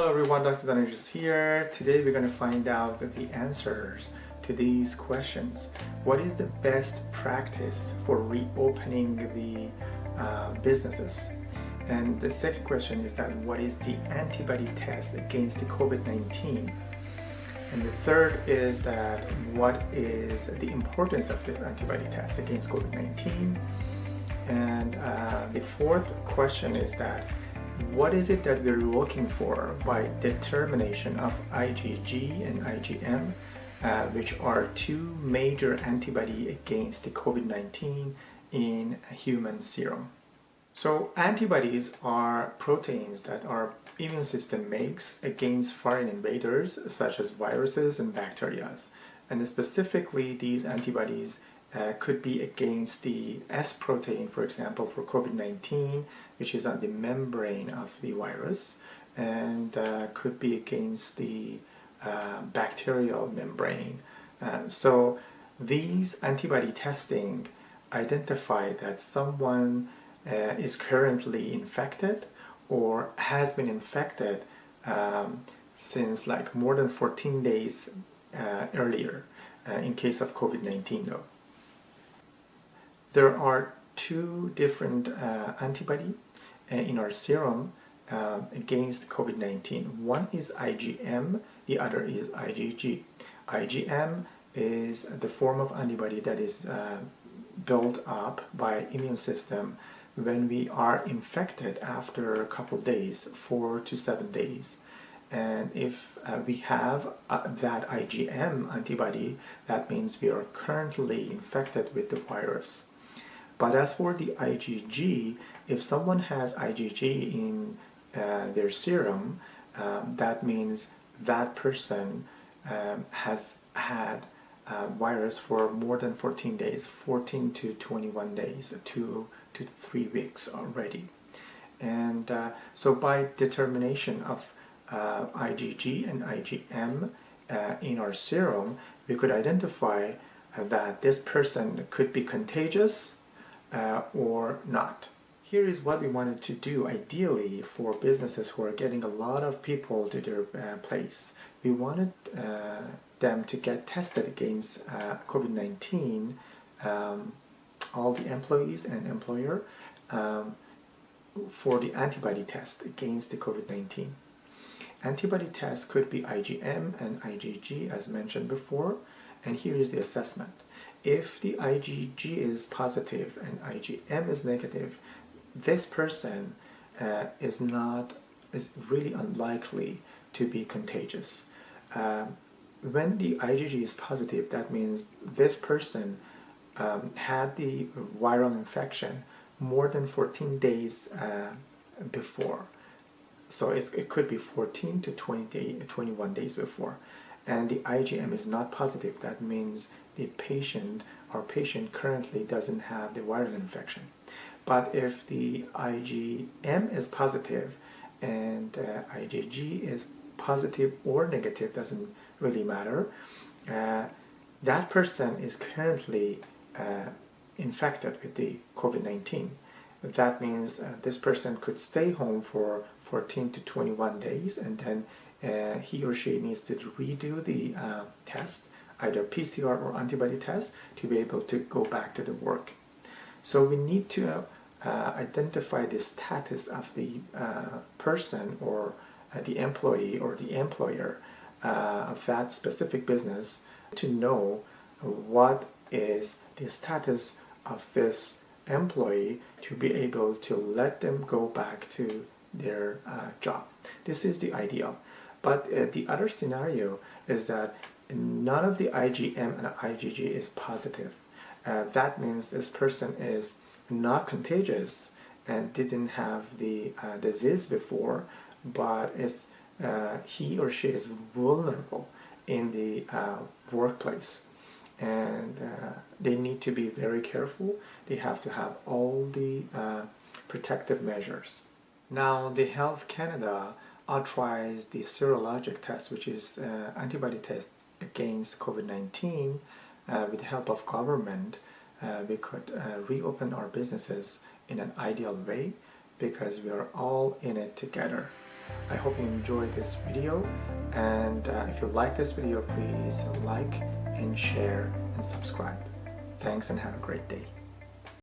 Hello everyone, Dr.Danesh is here. Today we're going to find out the answers to these questions. What is the best practice for reopening the businesses? And the second question is that what is the antibody test against the COVID-19? And the third is that what is the importance of this antibody test against COVID-19? And the fourth question is that what is it that we're looking for by determination of IgG and IgM, which are two major antibody against the COVID-19 in human serum? So antibodies are proteins that our immune system makes against foreign invaders such as viruses and bacteria. And specifically these antibodies could be against the S protein, for example, for COVID-19, which is on the membrane of the virus, and could be against the bacterial membrane. So these antibody testing identify that someone is currently infected or has been infected since like more than 14 days earlier in case of COVID-19 though. There are two different antibody in our serum against COVID-19. One is IgM, the other is IgG. IgM is the form of antibody that is built up by immune system when we are infected after a couple days, 4 to 7 days. And if we have that IgM antibody, that means we are currently infected with the virus. But as for the IgG, if someone has IgG in their serum, that means that person has had virus for more than 14 days, 14 to 21 days, 2 to 3 weeks already. And so by determination of IgG and IgM in our serum, we could identify that this person could be contagious or not. Here is what we wanted to do ideally for businesses who are getting a lot of people to their place. We wanted them to get tested against COVID-19, all the employees and employer, for the antibody test against the COVID-19. Antibody test could be IgM and IgG as mentioned before, and here is the assessment. If the IgG is positive and IgM is negative, this person is really unlikely to be contagious. When the IgG is positive, that means this person had the viral infection more than 14 days before. So it could be 14 to 21 days before. And the IgM is not positive. That means our patient currently doesn't have the viral infection. But if the IgM is positive and IgG is positive or negative, doesn't really matter, that person is currently infected with the COVID-19. That means this person could stay home for 14 to 21 days, and then he or she needs to redo the test, either PCR or antibody test, to be able to go back to the work. So we need to identify the status of the person or the employee or the employer of that specific business to know what is the status of this employee to be able to let them go back to their job. This is the ideal. But the other scenario is that none of the IgM and IgG is positive. That means this person is not contagious and didn't have the disease before, but he or she is vulnerable in the workplace. And they need to be very careful. They have to have all the protective measures. Now, the Health Canada authorized the serologic test, which is antibody test against COVID-19. With the help of government, we could reopen our businesses in an ideal way because we are all in it together. I hope you enjoyed this video, and if you like this video, please like and share and subscribe. Thanks and have a great day.